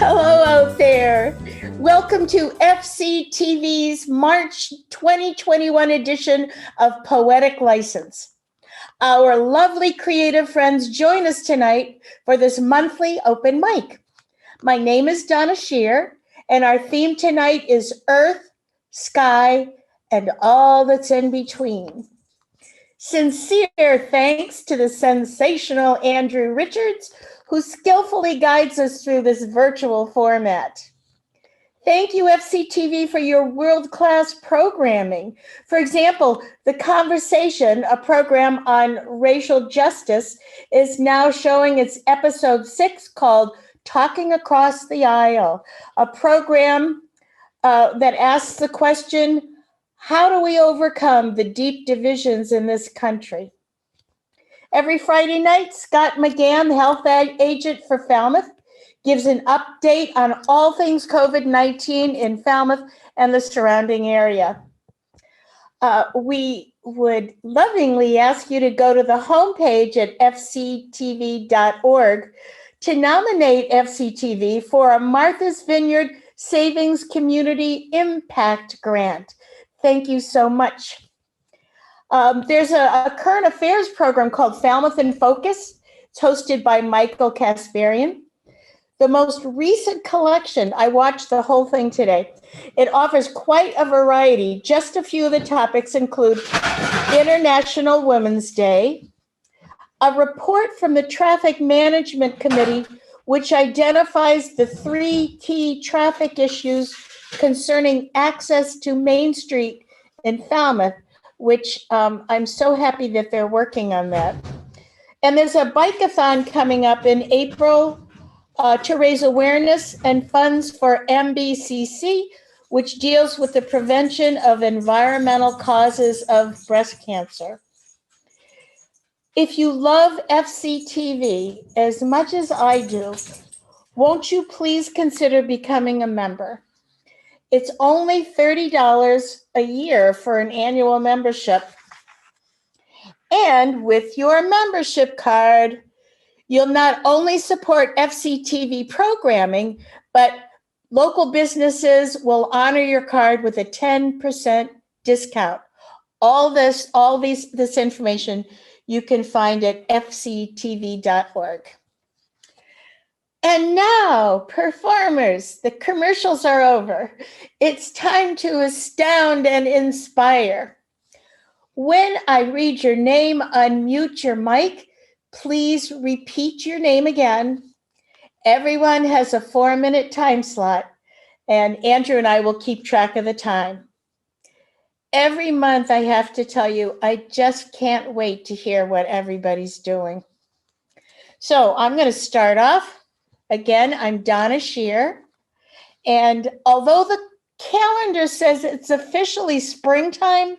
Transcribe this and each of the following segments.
Hello out there. Welcome to FCTV's March 2021 edition of Poetic License. Our lovely creative friends join us tonight for this monthly open mic. My name is Donna Shear, and our theme tonight is Earth, Sky, and all that's in between. Sincere thanks to the sensational Andrew Richards, who skillfully guides us through this virtual format. Thank you, FCTV, for your world-class programming. For example, The Conversation, a program on racial justice, is now showing its episode 6 called Talking Across the Aisle, a program that asks the question, how do we overcome the deep divisions in this country? Every Friday night, Scott McGann, the health agent for Falmouth, gives an update on all things COVID-19 in Falmouth and the surrounding area. We would lovingly ask you to go to the homepage at fctv.org to nominate FCTV for a Martha's Vineyard Savings Community Impact Grant. Thank you so much. There's a current affairs program called Falmouth in Focus. It's hosted by Michael Kasparian. The most recent collection, I watched the whole thing today. It offers quite a variety. Just a few of the topics include International Women's Day, a report from the Traffic Management Committee, which identifies the 3 key traffic issues concerning access to Main Street in Falmouth, which I'm so happy that they're working on that. And there's a bike-a-thon coming up in April to raise awareness and funds for MBCC, which deals with the prevention of environmental causes of breast cancer. If you love FCTV as much as I do, won't you please consider becoming a member? It's only $30 a year for an annual membership. And with your membership card, you'll not only support FCTV programming, but local businesses will honor your card with a 10% discount. All this information you can find at fctv.org. And now, performers, the commercials are over. It's time to astound and inspire. When I read your name, unmute your mic. Please repeat your name again. Everyone has a 4-minute time slot, and Andrew and I will keep track of the time. Every month, I have to tell you, I just can't wait to hear what everybody's doing. So I'm going to start off. Again, I'm Donna Shear, and although the calendar says it's officially springtime,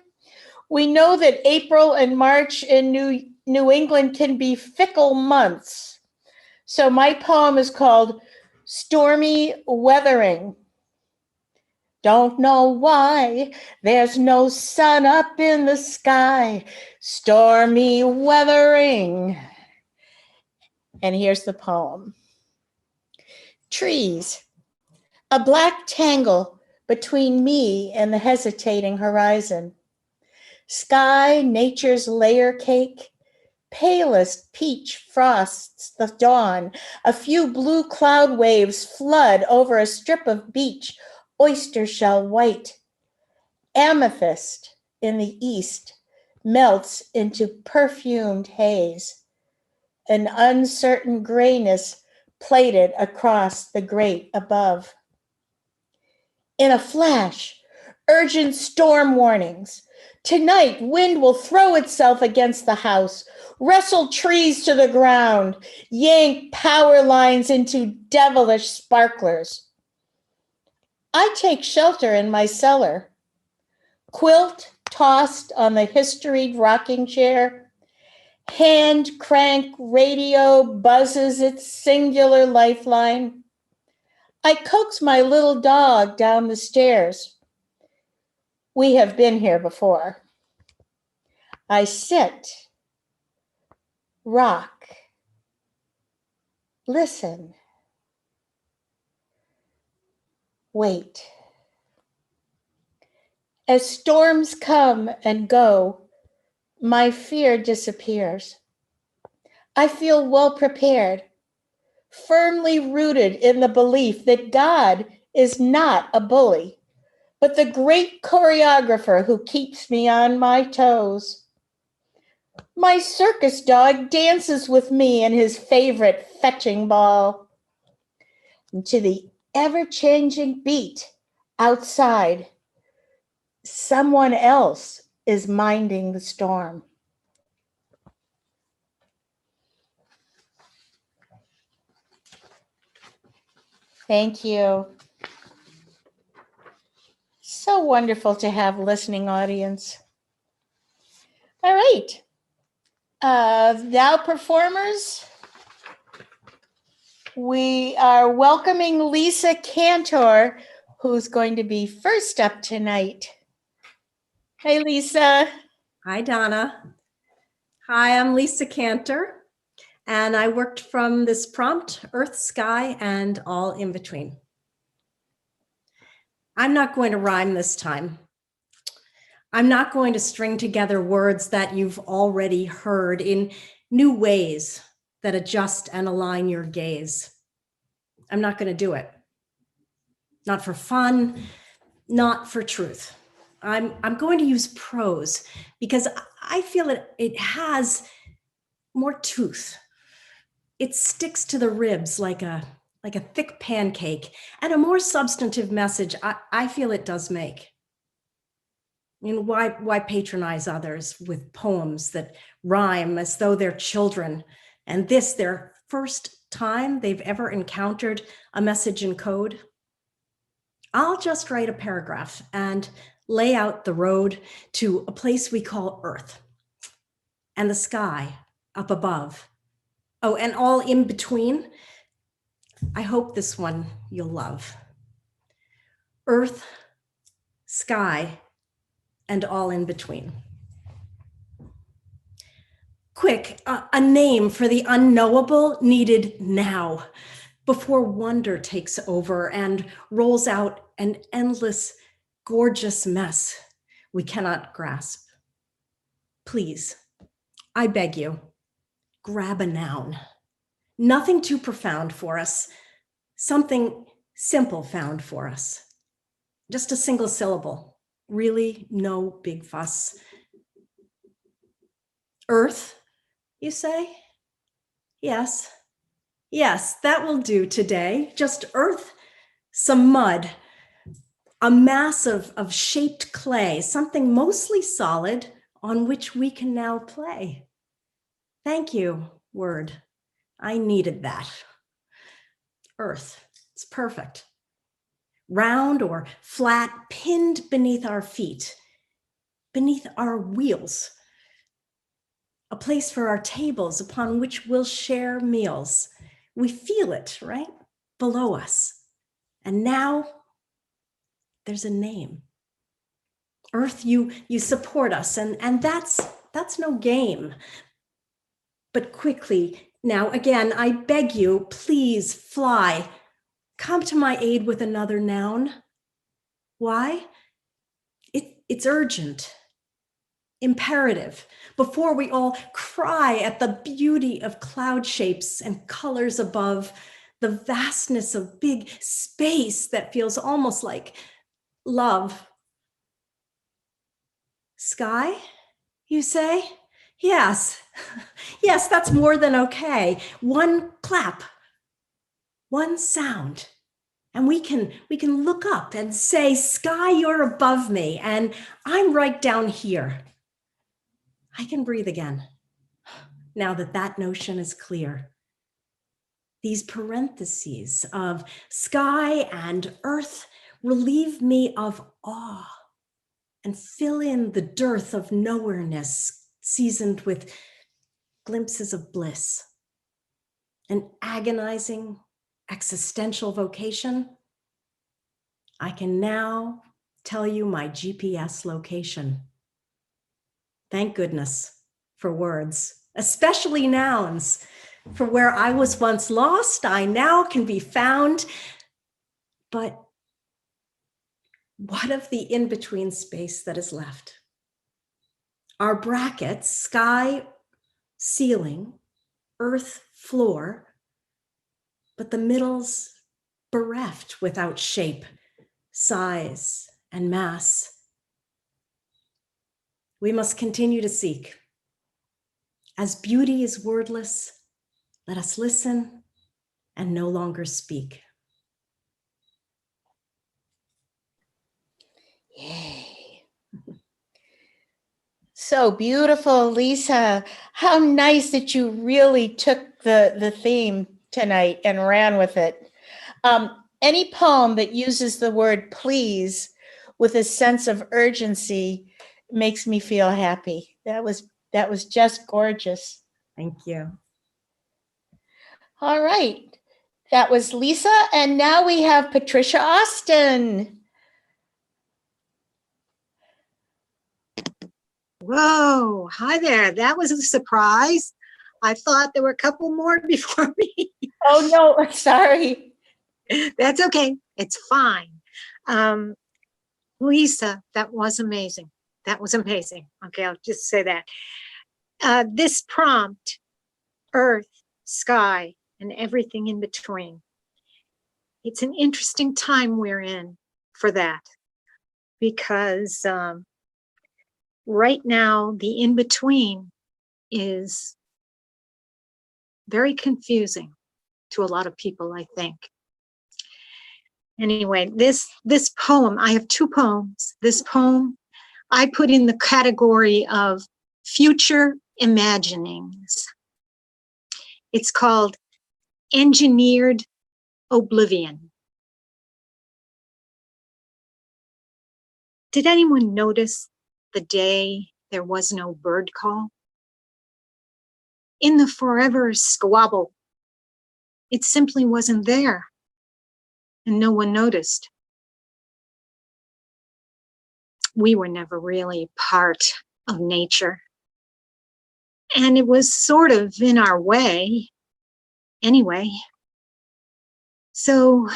we know that April and March in New England can be fickle months. So my poem is called Stormy Weathering. Don't know why there's no sun up in the sky, stormy weathering. And here's the poem. Trees, a black tangle between me and the hesitating horizon. Sky, nature's layer cake, palest peach frosts the dawn. A few blue cloud waves flood over a strip of beach, oyster shell white. Amethyst in the east melts into perfumed haze. An uncertain grayness plated across the grate above. In a flash, urgent storm warnings. Tonight, wind will throw itself against the house, wrestle trees to the ground, yank power lines into devilish sparklers. I take shelter in my cellar. Quilt tossed on the historied rocking chair. Hand crank radio buzzes its singular lifeline. I coax my little dog down the stairs. We have been here before. I sit, rock, listen. wait. As storms come and go, my fear disappears. I feel well prepared, firmly rooted in the belief that God is not a bully, but the great choreographer who keeps me on my toes. My circus dog dances with me in his favorite fetching ball. And to the ever-changing beat outside, someone else is minding the storm. Thank you. So wonderful to have a listening audience. All right. Now, performers, we are welcoming Lisa Cantor, who's going to be first up tonight. Hey, Lisa. Hi, Donna. Hi, I'm Lisa Cantor, and I worked from this prompt, Earth, Sky, and all in between. I'm not going to rhyme this time. I'm not going to string together words that you've already heard in new ways that adjust and align your gaze. I'm not going to do it. Not for fun, not for truth. I'm going to use prose because I feel it has more tooth. It sticks to the ribs like a thick pancake, and a more substantive message I feel it does make. I mean, why patronize others with poems that rhyme as though they're children, and this their first time they've ever encountered a message in code? I'll just write a paragraph and lay out the road to a place we call Earth, and the sky up above. Oh, and all in between. I hope this one you'll love. Earth, sky, and all in between. Quick, a name for the unknowable needed now, before wonder takes over and rolls out an endless, gorgeous mess we cannot grasp. Please, I beg you, grab a noun. Nothing too profound for us, something simple found for us. Just a single syllable, really no big fuss. Earth, you say? Yes, that will do today. Just earth, some mud, a mass of shaped clay, something mostly solid on which we can now play. Thank you, word. I needed that. Earth, it's perfect. Round or flat, pinned beneath our feet, beneath our wheels. A place for our tables upon which we'll share meals. We feel it, right? Below us. And now there's a name. Earth, you support us, and that's no game. But quickly, now again, I beg you, please fly. Come to my aid with another noun. Why? It's urgent, imperative, before we all cry at the beauty of cloud shapes and colors above, the vastness of big space that feels almost like love. Sky, you say? Yes, that's more than okay. One clap, one sound, and we can look up and say, sky, you're above me, and I'm right down here. I can breathe again, now that notion is clear. These parentheses of sky and earth relieve me of awe and fill in the dearth of nowhereness, seasoned with glimpses of bliss. An agonizing, existential vocation. I can now tell you my GPS location. Thank goodness for words, especially nouns. For where I was once lost, I now can be found. But what of the in-between space that is left? Our brackets, sky, ceiling, earth, floor, but the middle's bereft without shape, size, and mass. We must continue to seek. As beauty is wordless, let us listen and no longer speak. Yay. So beautiful, Lisa. How nice that you really took the theme tonight and ran with it. Any poem that uses the word please with a sense of urgency makes me feel happy. That was just gorgeous. Thank you. All right. That was Lisa. And now we have Patricia Austin. Whoa, hi there. That was a surprise. I thought there were a couple more before me. Oh, no, sorry. That's okay. It's fine. Lisa, that was amazing. That was amazing. Okay, I'll just say that. This prompt, earth, sky, and everything in between. It's an interesting time we're in for that because right now the in-between is very confusing to a lot of people, I think. Anyway, this poem, I have two poems. This poem I put in the category of future imaginings. It's called Engineered Oblivion. Did anyone notice the day there was no bird call? In the forever squabble, it simply wasn't there, and no one noticed. We were never really part of nature, and it was sort of in our way anyway. So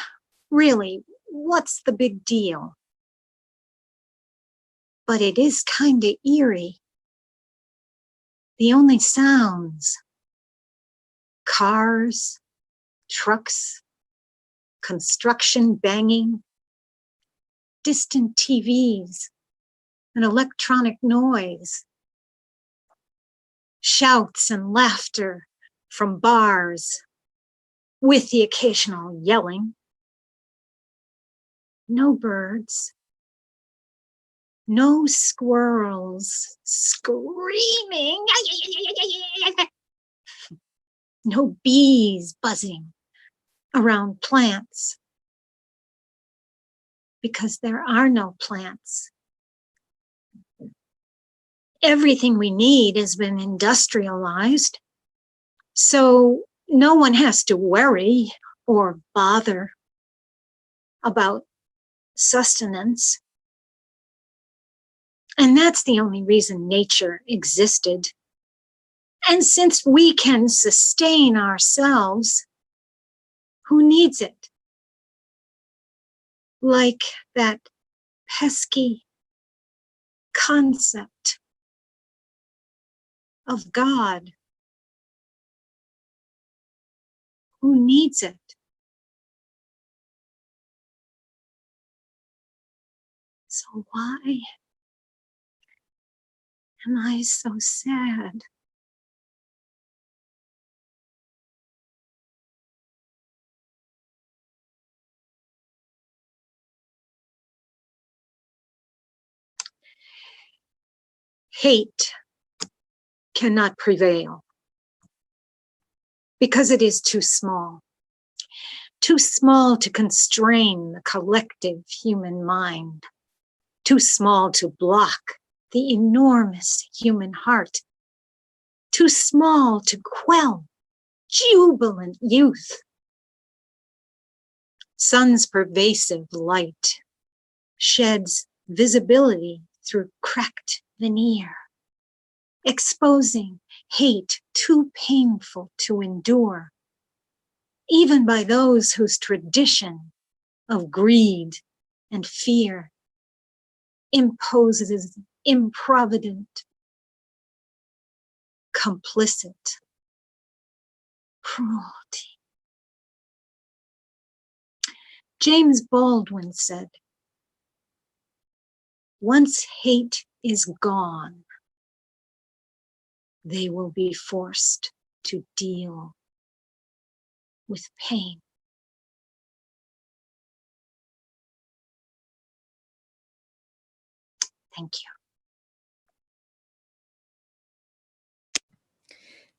really, what's the big deal? But it is kind of eerie. The only sounds, cars, trucks, construction banging, distant TVs, and electronic noise, shouts and laughter from bars, with the occasional yelling. No birds, no squirrels screaming, no bees buzzing around plants, because there are no plants. Everything we need has been industrialized, so no one has to worry or bother about sustenance. And that's the only reason nature existed. And since we can sustain ourselves, who needs it? Like that pesky concept of God. Who needs it? So why am I so sad? Hate cannot prevail because it is too small to constrain the collective human mind, too small to block the enormous human heart, too small to quell jubilant youth. Sun's pervasive light sheds visibility through cracked veneer, exposing hate too painful to endure, even by those whose tradition of greed and fear imposes, improvident, complicit, cruelty. James Baldwin said, "Once hate is gone, they will be forced to deal with pain." Thank you.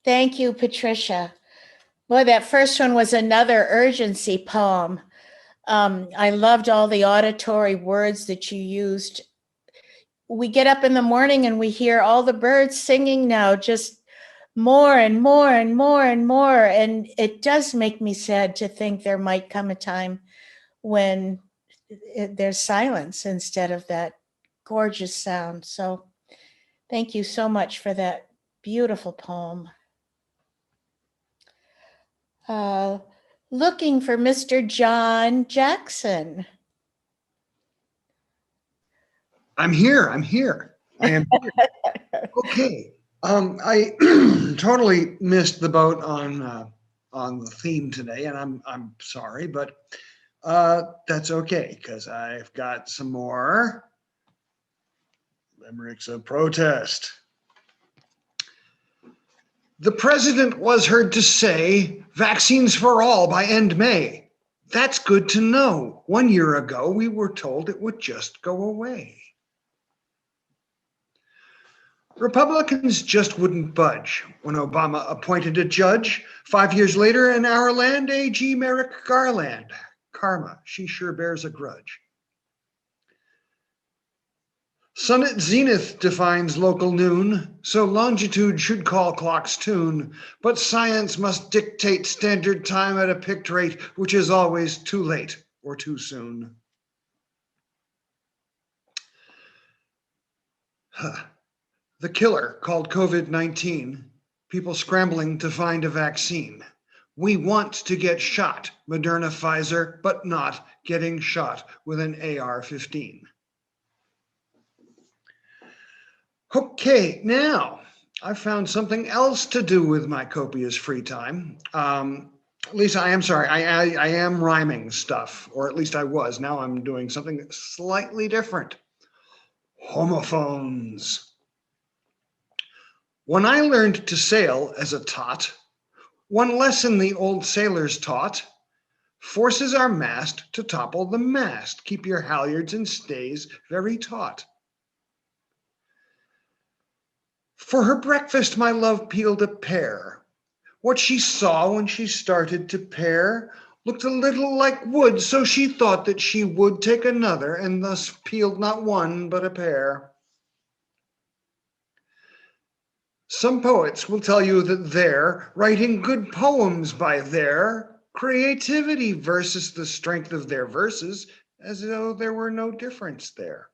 Thank you, Patricia. Boy, that first one was another urgency poem. I loved all the auditory words that you used. We get up in the morning and we hear all the birds singing now, just more and more and more and more. And it does make me sad to think there might come a time when there's silence instead of that gorgeous sound. So thank you so much for that beautiful poem. Looking for Mr. John Jackson. I'm here. I am here. Okay. I totally missed the boat on the theme today, and I'm sorry, but that's okay because I've got some more limericks of protest. The president was heard to say, "Vaccines for all by end May." That's good to know. 1 year ago, we were told it would just go away. Republicans just wouldn't budge when Obama appointed a judge. 5 years later, in our land, AG Merrick Garland. Karma, she sure bears a grudge. Sun at zenith defines local noon, so longitude should call clocks tune, but science must dictate standard time at a picked rate, which is always too late or too soon. The killer called COVID-19, people scrambling to find a vaccine. We want to get shot, Moderna, Pfizer, but not getting shot with an AR-15. Okay, now I found something else to do with my copious free time. Lisa, I am sorry, I am rhyming stuff, or at least I was. Now I'm doing something slightly different. Homophones. When I learned to sail as a tot, one lesson the old sailors taught, forces are massed to topple the mast. Keep your halyards and stays very taut. For her breakfast, my love peeled a pear. What she saw when she started to pare looked a little like wood, so she thought that she would take another, and thus peeled not one, but a pair. Some poets will tell you that they're writing good poems by their creativity versus the strength of their verses, as though there were no difference there.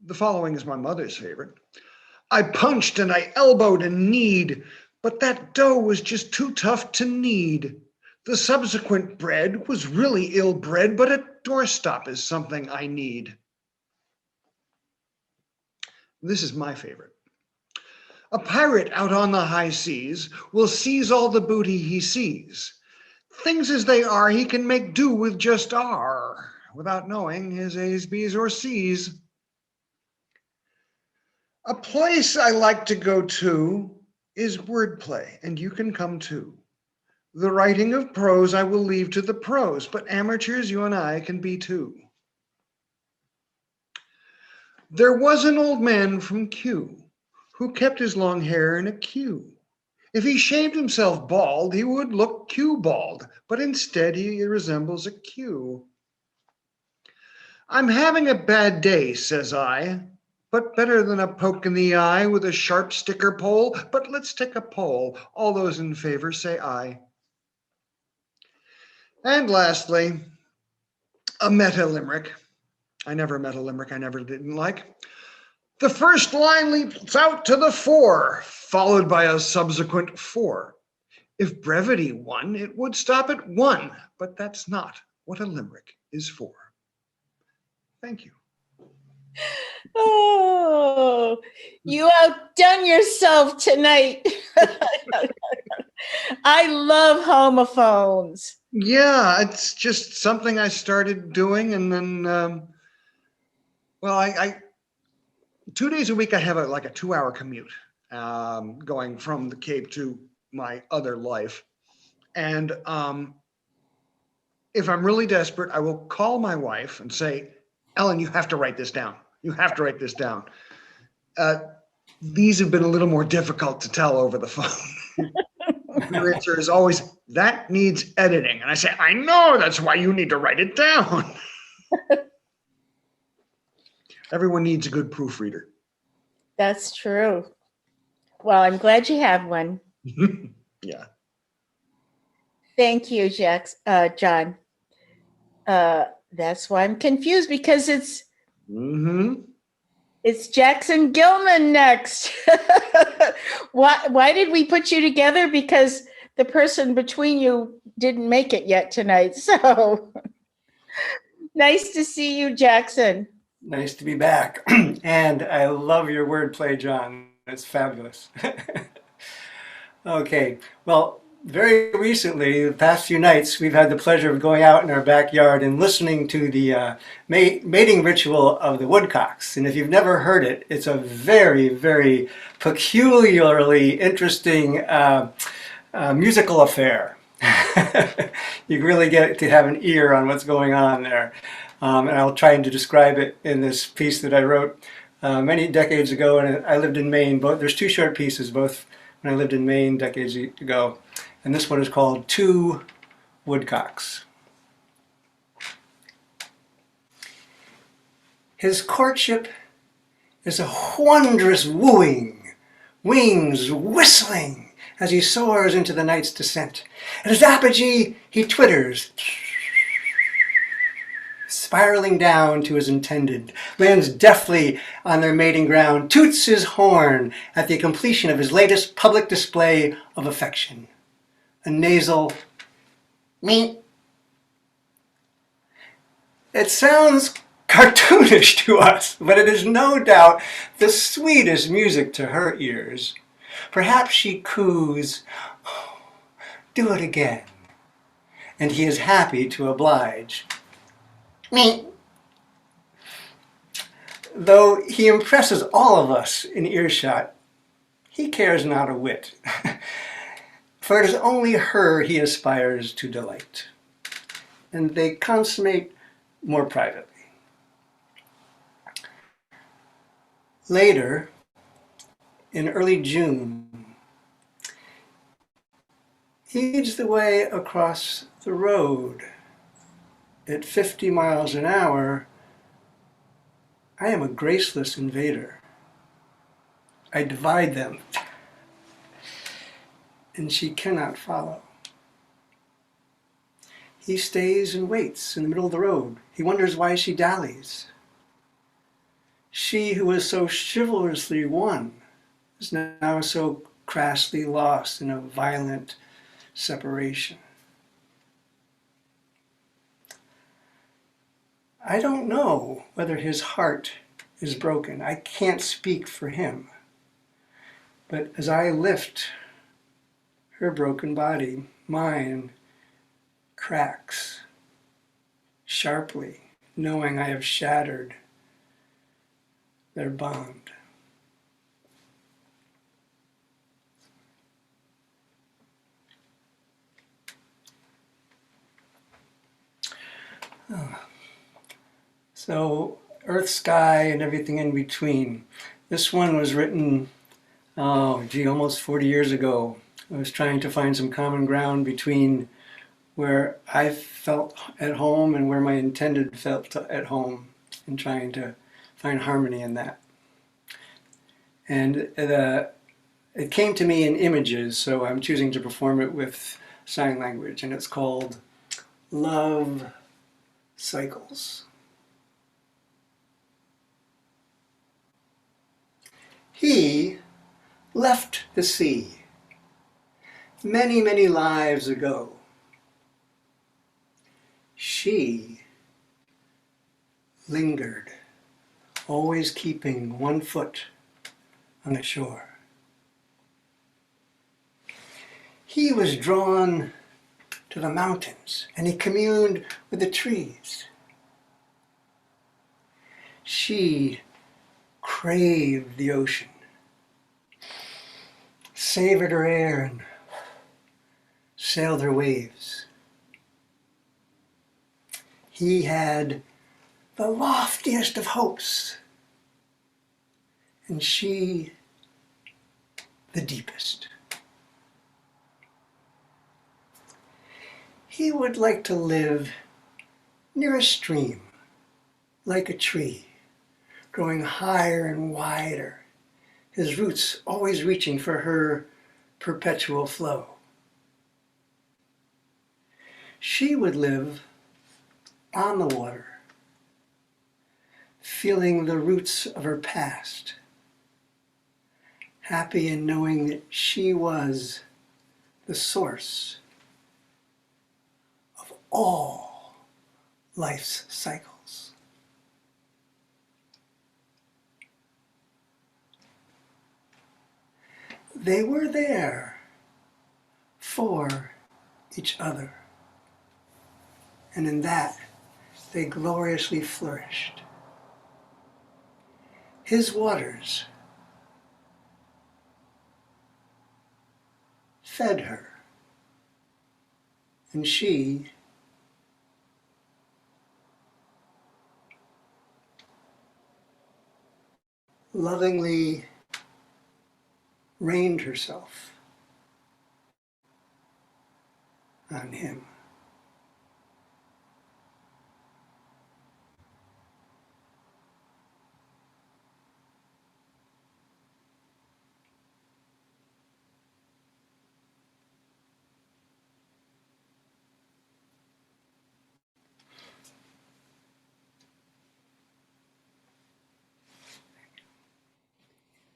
The following is my mother's favorite. I punched and I elbowed and kneed, but that dough was just too tough to knead. The subsequent bread was really ill-bred, but a doorstop is something I need. This is my favorite. A pirate out on the high seas will seize all the booty he sees. Things as they are, he can make do with just R, without knowing his A's, B's, or C's. A place I like to go to is wordplay, and you can come too. The writing of prose I will leave to the pros, but amateurs, you and I can be too. There was an old man from Kew who kept his long hair in a queue. If he shaved himself bald, he would look Kew bald, but instead he resembles a queue. I'm having a bad day, says I, but better than a poke in the eye with a sharp sticker pole. But let's take a poll. All those in favor say aye. And lastly, a meta limerick. I never met a limerick I never didn't like. The first line leaps out to the fore, followed by a subsequent four. If brevity won, it would stop at one, but that's not what a limerick is for. Thank you. Oh, you outdone yourself tonight. I love homophones. Yeah, it's just something I started doing, and then, well, I 2 days a week I have like a 2-hour commute, going from the Cape to my other life, and if I'm really desperate, I will call my wife and say, "Ellen, you have to write this down. You have to write this down." Uh, these have been a little more difficult to tell over the phone. Her answer is always, "That needs editing." And I say, "I know, that's why you need to write it down." Everyone needs a good proofreader. That's true. Well, I'm glad you have one. Yeah. Thank you, John. That's why I'm confused because Mm-hmm. it's Jackson Gilman next. Why did we put you together? Because the person between you didn't make it yet tonight. So nice to see you, Jackson. Nice to be back. And I love your wordplay, John. It's fabulous. Okay, well, very recently, the past few nights, we've had the pleasure of going out in our backyard and listening to the mating ritual of the woodcocks. And if you've never heard it, it's a very, very peculiarly interesting musical affair. You really get to have an ear on what's going on there. And I'll try to describe it in this piece that I wrote many decades ago, and I lived in Maine. There's two short pieces, both when I lived in Maine decades ago. And this one is called Two Woodcocks. His courtship is a wondrous wooing, wings whistling as he soars into the night's descent. At his apogee he twitters, spiraling down to his intended, lands deftly on their mating ground, toots his horn at the completion of his latest public display of affection. A nasal meep. It sounds cartoonish to us, but it is no doubt the sweetest music to her ears. Perhaps she coos, "Oh, do it again," and he is happy to oblige. Me. Though he impresses all of us in earshot, he cares not a whit, for it is only her he aspires to delight, and they consummate more privately. Later, in early June, he leads the way across the road. At 50 miles an hour, I am a graceless invader. I divide them, and she cannot follow. He stays and waits in the middle of the road. He wonders why she dallies. She who was so chivalrously won is now so crassly lost in a violent separation. I don't know whether his heart is broken. I can't speak for him. But as I lift her broken body, mine cracks sharply, knowing I have shattered their bond. So, earth, sky, and everything in between. This one was written, almost 40 years ago. I was trying to find some common ground between where I felt at home and where my intended felt at home, and trying to find harmony in that. And it came to me in images, so I'm choosing to perform it with sign language, and it's called Love Cycles. He left the sea many, many lives ago. She lingered always keeping one foot on the shore. He was drawn to the mountains, and he communed with the trees. She craved the ocean, savored her air, and sailed her waves. He had the loftiest of hopes, and she the deepest. He would like to live near a stream, like a tree, growing higher and wider, his roots always reaching for her perpetual flow. She would live on the water, feeling the roots of her past, happy in knowing that she was the source of all life's cycles. They were there for each other, and in that they gloriously flourished. His waters fed her, and she lovingly rained herself on him.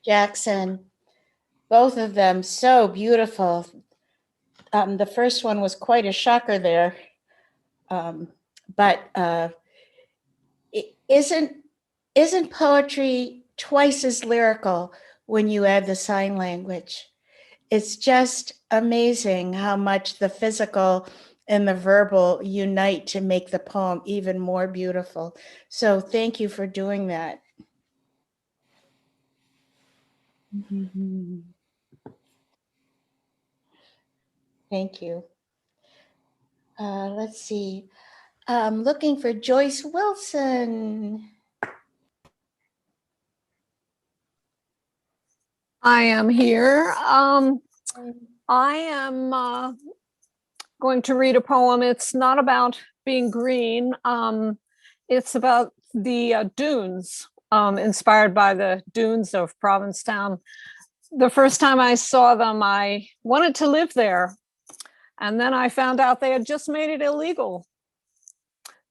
Jackson, both of them so beautiful. The first one was quite a shocker there. But isn't poetry twice as lyrical when you add the sign language? It's just amazing how much the physical and the verbal unite to make the poem even more beautiful. So thank you for doing that. Thank you. Let's see. Looking for Joyce Wilson. I am here. I am going to read a poem. It's not about being green. It's about the dunes, inspired by the dunes of Provincetown. The first time I saw them, I wanted to live there. And then I found out they had just made it illegal.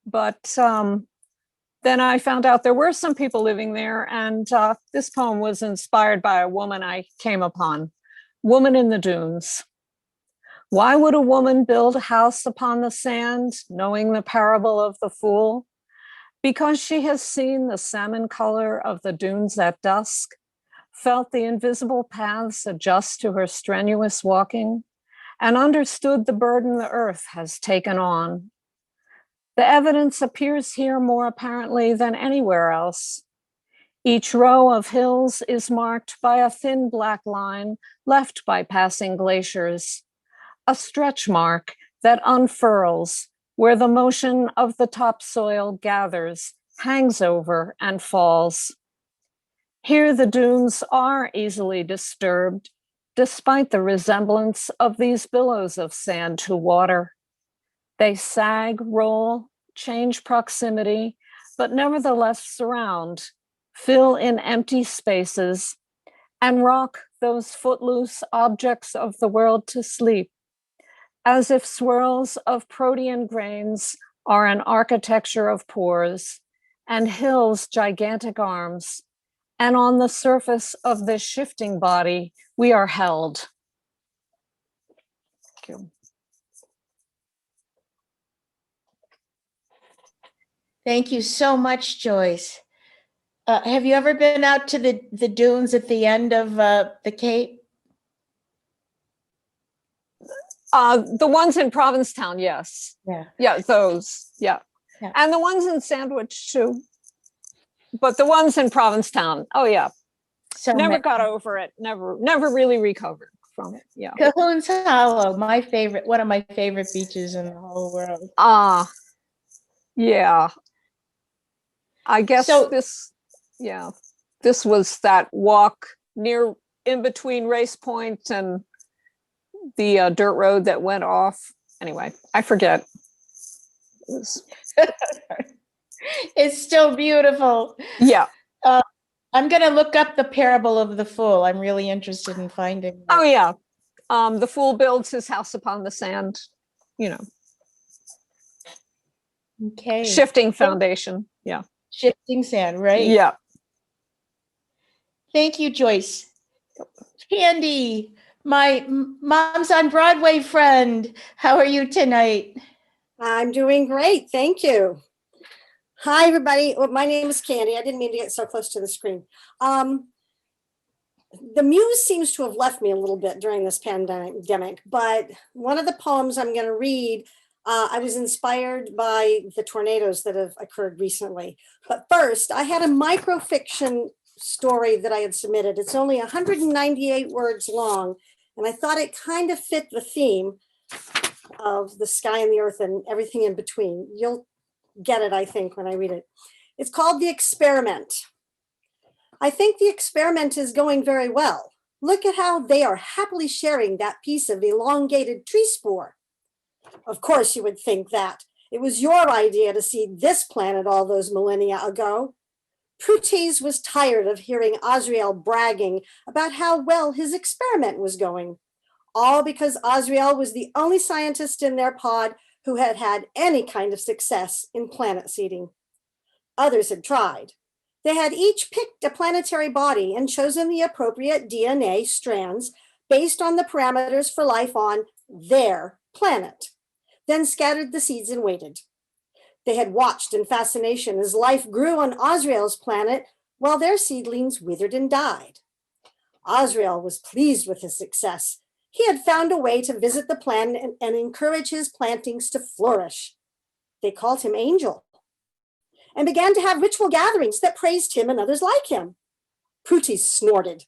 But then I found out there were some people living there, and this poem was inspired by a woman I came upon, Woman in the Dunes. Why would a woman build a house upon the sand, knowing the parable of the fool? Because she has seen the salmon color of the dunes at dusk, felt the invisible paths adjust to her strenuous walking, and understood the burden the earth has taken on. The evidence appears here more apparently than anywhere else. Each row of hills is marked by a thin black line left by passing glaciers, a stretch mark that unfurls where the motion of the topsoil gathers, hangs over, and falls. Here the dunes are easily disturbed, despite the resemblance of these billows of sand to water. They sag, roll, change proximity, but nevertheless surround, fill in empty spaces, and rock those footloose objects of the world to sleep, as if swirls of protean grains are an architecture of pores, and hills gigantic arms, and on the surface of this shifting body, we are held. Thank you. Thank you so much, Joyce. Have you ever been out to the dunes at the end of the Cape? The ones in Provincetown, yes. Yeah. Yeah, those. Yeah. Yeah. And the ones in Sandwich too. But the ones in Provincetown, oh yeah. So Never got over it. Never really recovered from it. Yeah. Cahoon's Hollow, one of my favorite beaches in the whole world. Yeah. I guess So- this was that walk in between Race Point and the dirt road that went off. Anyway, I forget. It's still beautiful. Yeah. I'm going to look up the Parable of the Fool. I'm really interested in finding. Oh yeah. The fool builds his house upon the sand, Okay. shifting foundation. Yeah. Shifting sand, right? Yeah. Thank you, Joyce. Candy, my Moms on Broadway friend. How are you tonight? I'm doing great. Thank you. Hi, everybody. Well, my name is Candy. I didn't mean to get so close to the screen. The muse seems to have left me a little bit during this pandemic, but one of the poems I'm going to read, I was inspired by the tornadoes that have occurred recently. But first, I had a microfiction story that I had submitted. It's only 198 words long, and I thought it kind of fit the theme of the sky and the earth and everything in between. You'll get it, I think, when I read it. It's called The Experiment. I think the experiment is going very well. Look at how they are happily sharing that piece of elongated tree spore. Of course, you would think that. It was your idea to see this planet all those millennia ago. Prutes was tired of hearing Azrael bragging about how well his experiment was going. All because Azrael was the only scientist in their pod who had had any kind of success in planet seeding. Others had tried. They had each picked a planetary body and chosen the appropriate DNA strands based on the parameters for life on their planet, then scattered the seeds and waited. They had watched in fascination as life grew on Azrael's planet while their seedlings withered and died. Azrael was pleased with his success. He had found a way to visit the planet and encourage his plantings to flourish. They called him Angel and began to have ritual gatherings that praised him and others like him. Prutes snorted.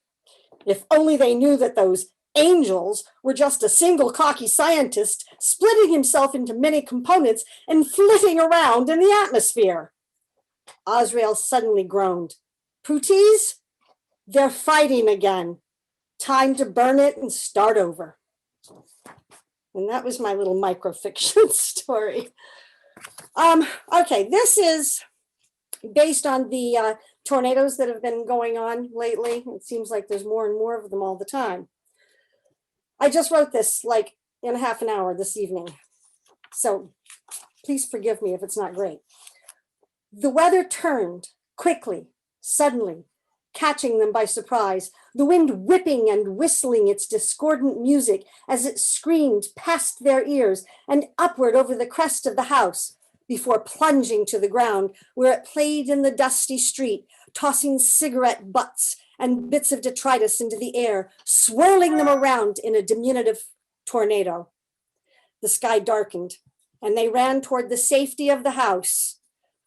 If only they knew that those angels were just a single cocky scientist splitting himself into many components and flitting around in the atmosphere. Azrael suddenly groaned. Prutes, they're fighting again. Time to burn it and start over. And that was my little microfiction story. Okay, this is based on the tornadoes that have been going on lately. It seems like there's more and more of them all the time. I just wrote this like in half an hour this evening. So please forgive me if it's not great. The weather turned quickly, suddenly, catching them by surprise, the wind whipping and whistling its discordant music as it screamed past their ears and upward over the crest of the house before plunging to the ground where it played in the dusty street, tossing cigarette butts and bits of detritus into the air, swirling them around in a diminutive tornado. The sky darkened and they ran toward the safety of the house,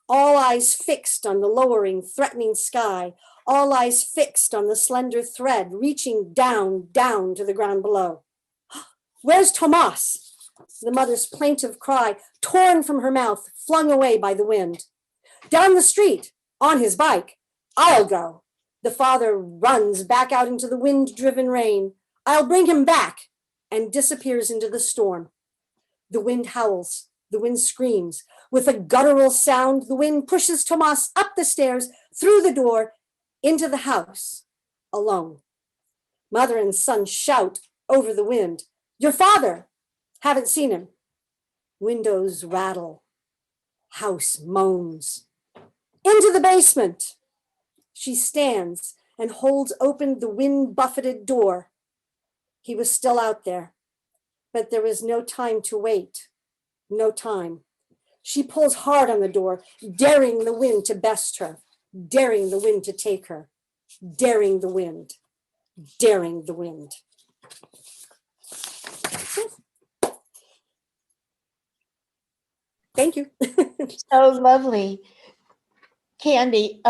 all eyes fixed on the lowering, threatening sky, all eyes fixed on the slender thread reaching down to the ground below. Where's Tomas? The mother's plaintive cry, torn from her mouth, flung away by the wind. Down the street, on his bike. I'll go. The father runs back out into the wind-driven rain. I'll bring him back, and disappears into the storm. The wind howls, the wind screams. With a guttural sound, the wind pushes Tomas up the stairs, through the door, into the house, alone. Mother and son shout over the wind. Your father! Haven't seen him. Windows rattle. House moans. Into the basement. She stands and holds open the wind-buffeted door. He was still out there, but there was no time to wait. No time. She pulls hard on the door, daring the wind to best her. daring the wind to take her, daring the wind, daring the wind. Thank you. So lovely. Candy,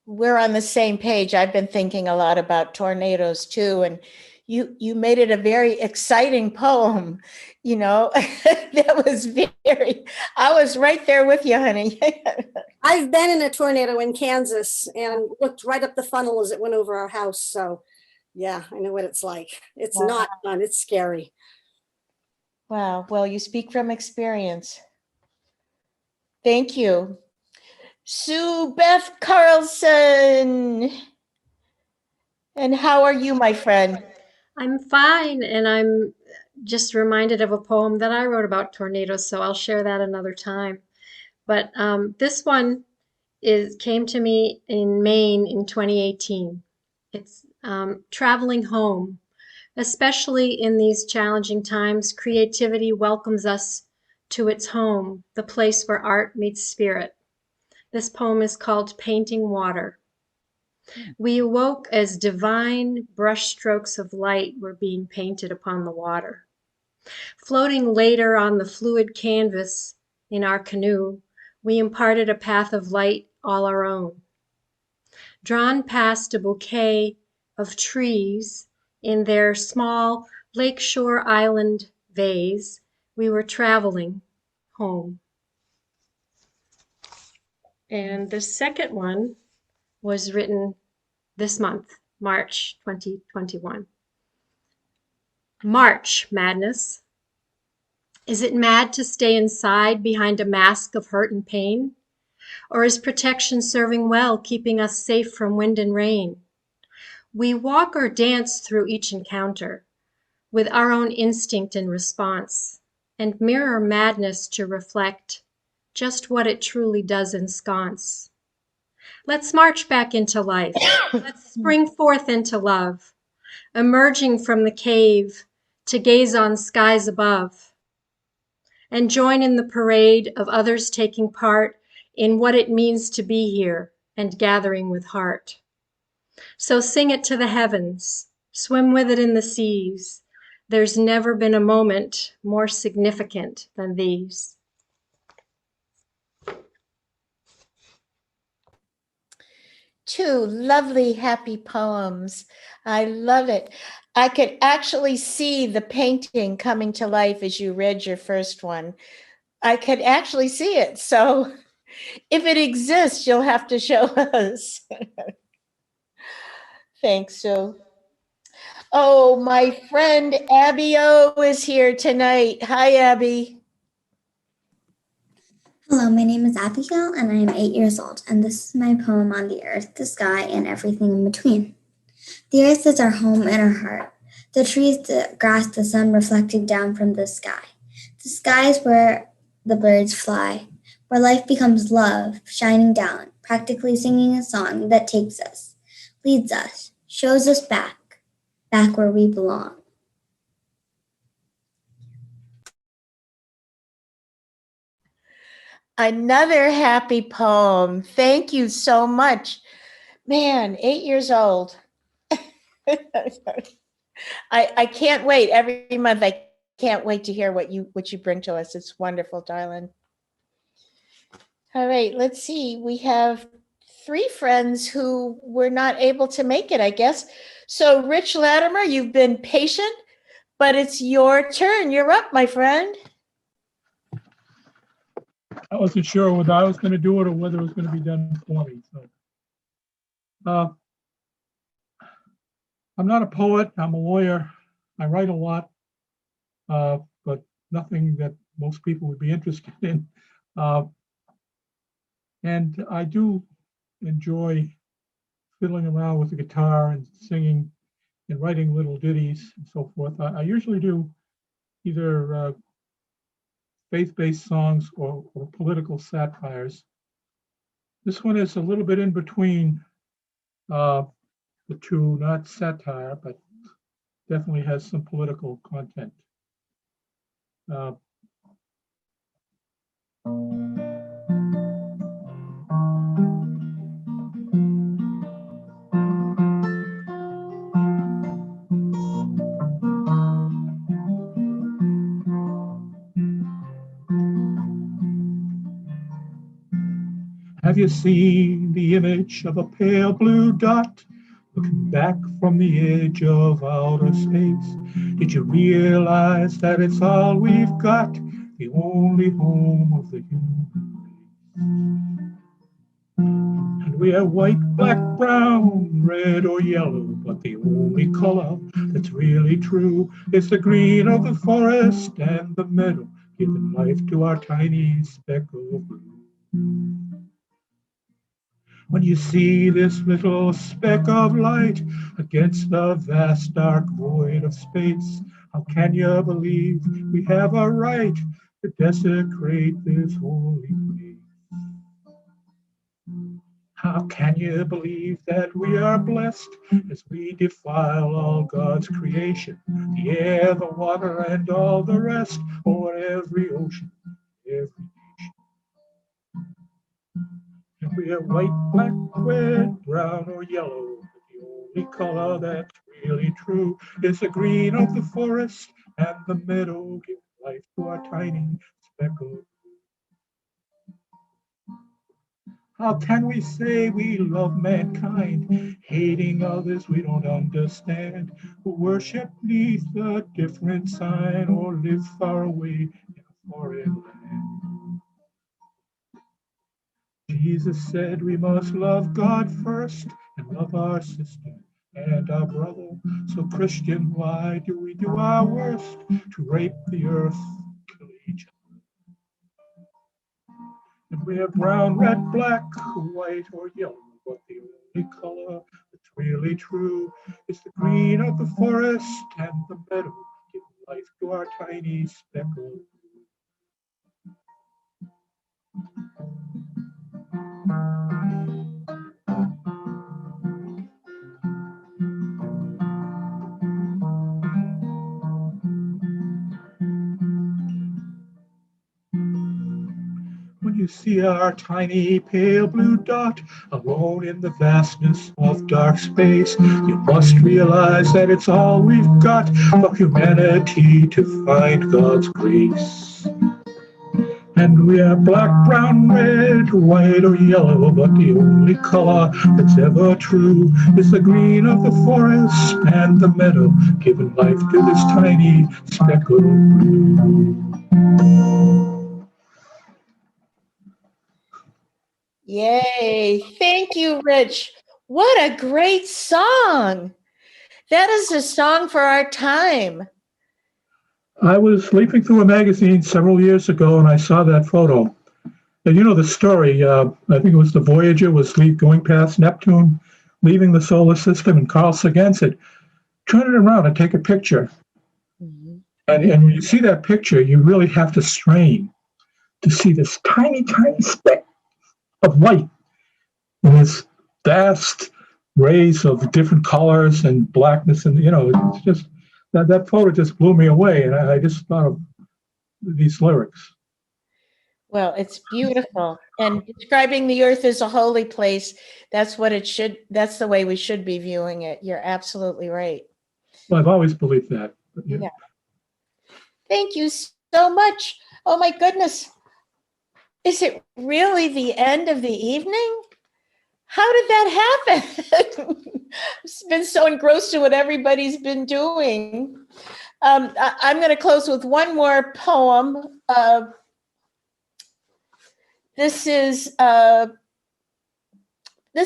we're on the same page. I've been thinking a lot about tornadoes too, and you made it a very exciting poem, you know. That was very, I was right there with you, honey. I've been in a tornado in Kansas and looked right up the funnel as it went over our house. So yeah, I know what it's like. It's Wow. not fun. It's scary. Wow, well, you speak from experience. Thank you. Sue Beth Carlson. And how are you, my friend? I'm fine, and I'm just reminded of a poem that I wrote about tornadoes, so I'll share that another time. But this one came to me in Maine in 2018. It's traveling home. Especially in these challenging times, creativity welcomes us to its home, the place where art meets spirit. This poem is called Painting Water. We awoke as divine brushstrokes of light were being painted upon the water. Floating later on the fluid canvas in our canoe, we imparted a path of light all our own. Drawn past a bouquet of trees in their small lakeshore island vase, we were traveling home. And the second one was written this month, March 2021. March madness. Is it mad to stay inside behind a mask of hurt and pain? Or is protection serving well, keeping us safe from wind and rain? We walk or dance through each encounter with our own instinct and response, and mirror madness to reflect just what it truly does ensconce. Let's march back into life. Let's spring forth into love, emerging from the cave to gaze on skies above, and join in the parade of others taking part in what it means to be here and gathering with heart. So sing it to the heavens, swim with it in the seas. There's never been a moment more significant than these. Two lovely, happy poems. I love it. I could actually see the painting coming to life as you read your first one. I could actually see it. So if it exists, you'll have to show us. Thanks, Sue. Oh, my friend Abby O is here tonight. Hi, Abby. Hello, my name is Abigail and I am 8 years old, and this is my poem on the earth, the sky, and everything in between. The earth is our home and our heart. The trees, the grass, the sun reflecting down from the sky. The sky is where the birds fly, where life becomes love, shining down, practically singing a song that takes us, leads us, shows us back where we belong. Another happy poem. Thank you so much. Man, 8 years old. I can't wait. Every month I can't wait to hear what you bring to us. It's wonderful, darling. All right, let's see. We have 3 friends who were not able to make it, I guess. So Rich Latimer, you've been patient, but it's your turn. You're up, my friend. I wasn't sure whether I was going to do it or whether it was going to be done for me. So, I'm not a poet. I'm a lawyer. I write a lot, but nothing that most people would be interested in. And I do enjoy fiddling around with the guitar and singing and writing little ditties and so forth. I usually do either faith-based songs or political satires. This one is a little bit in between the two, not satire, but definitely has some political content. Have you seen the image of a pale blue dot looking back from the edge of outer space? Did you realize that it's all we've got, the only home of the human race? And we are white, black, brown, red, or yellow, but the only color that's really true is the green of the forest and the meadow, giving life to our tiny speck of blue. When you see this little speck of light against the vast dark void of space, how can you believe we have a right to desecrate this holy place? How can you believe that we are blessed as we defile all God's creation, the air, the water, and all the rest, or every ocean, every nation? And we are white, black, red, brown, or yellow, but the only color that's really true is the green of the forest and the meadow, giving life to our tiny speckle. How can we say we love mankind, hating others we don't understand, who worship neath a different sign or live far away in a foreign land? Jesus said we must love God first and love our sister and our brother. So Christian, why do we do our worst to rape the earth, kill each other? And we have brown, red, black, white, or yellow, but the only color that's really true is the green of the forest and the meadow, giving life to our tiny speckle. When you see our tiny pale blue dot alone in the vastness of dark space, you must realize that it's all we've got for humanity to find God's grace. And we are black, brown, red, white, or yellow, but the only color that's ever true is the green of the forest and the meadow, giving life to this tiny speck of blue. Yay. Thank you, Rich. What a great song. That is a song for our time. I was leafing through a magazine several years ago and I saw that photo. And you know the story, I think it was the Voyager was going past Neptune, leaving the solar system, and Carl Sagan said, turn it around and take a picture. Mm-hmm. And when you see that picture, you really have to strain to see this tiny, tiny speck of light in this vast rays of different colors and blackness. And, it's just, that photo just blew me away. And I just thought of these lyrics. Well, it's beautiful. And describing the earth as a holy place, that's the way we should be viewing it. You're absolutely right. Well, I've always believed that. Yeah. Thank you so much. Oh my goodness. Is it really the end of the evening? How did that happen? I've been so engrossed in what everybody's been doing. I'm going to close with one more poem. This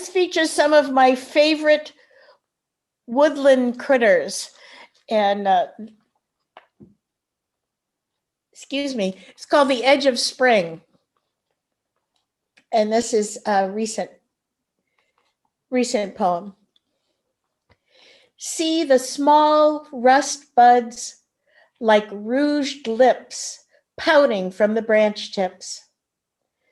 features some of my favorite woodland critters. And it's called The Edge of Spring. And this is a recent poem. See the small rust buds like rouged lips pouting from the branch tips.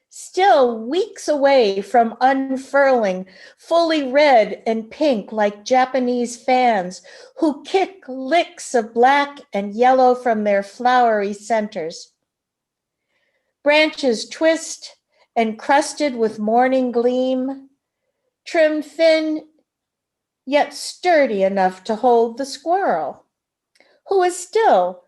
Still weeks away from unfurling, fully red and pink like Japanese fans who kick licks of black and yellow from their flowery centers. Branches twist and crusted with morning gleam, trim thin yet sturdy enough to hold the squirrel, who is still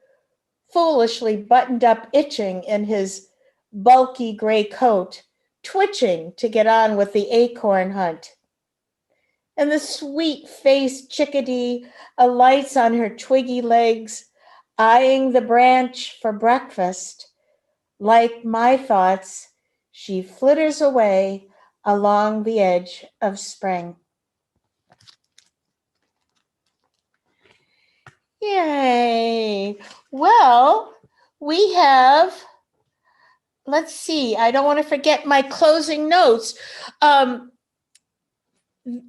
foolishly buttoned up itching in his bulky gray coat twitching to get on with the acorn hunt. And the sweet-faced chickadee alights on her twiggy legs, eyeing the branch for breakfast. Like my thoughts, she flitters away along the edge of spring. Yay. Well, we have, let's see, I don't want to forget my closing notes.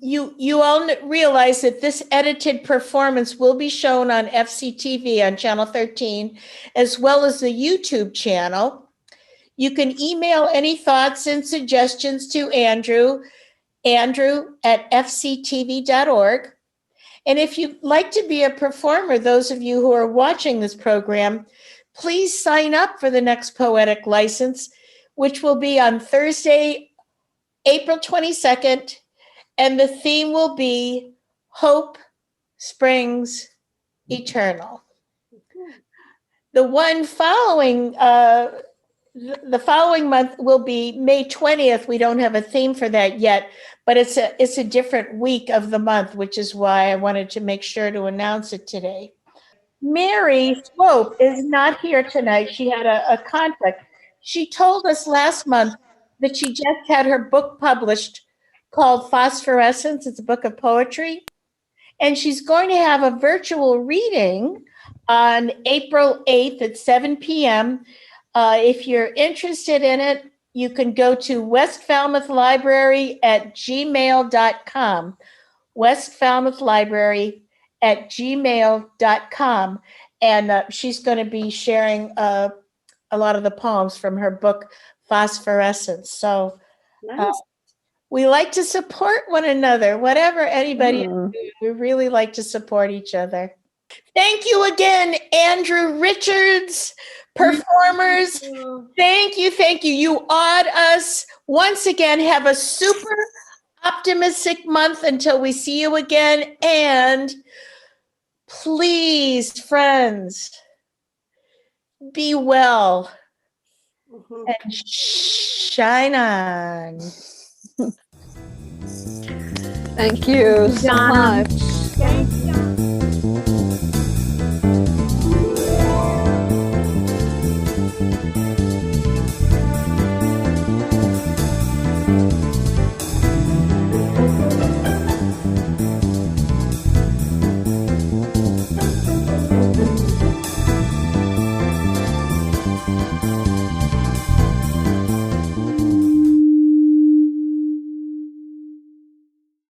You all realize that this edited performance will be shown on FCTV on Channel 13, as well as the YouTube channel. You can email any thoughts and suggestions to Andrew at fctv.org. And if you'd like to be a performer, those of you who are watching this program, please sign up for the next Poetic license, which will be on Thursday, April 22nd. And the theme will be Hope Springs Eternal. The one following, the following month will be May 20th. We don't have a theme for that yet, but it's a different week of the month, which is why I wanted to make sure to announce it today. Mary Swope is not here tonight. She had a conflict. She told us last month that she just had her book published called Phosphorescence. It's a book of poetry. And she's going to have a virtual reading on April 8th at 7 p.m. If you're interested in it, you can go to West Falmouth Library at gmail.com. West Falmouth Library at gmail.com. And she's going to be sharing a lot of the poems from her book, Phosphorescence. So Nice. we like to support one another, whatever anybody is doing, we really like to support each other. Thank you again, Andrew Richards, performers. Thank you. You awed us. Once again, have a super optimistic month until we see you again. And please, friends, be well and shine on. Thank you so much. Thank you.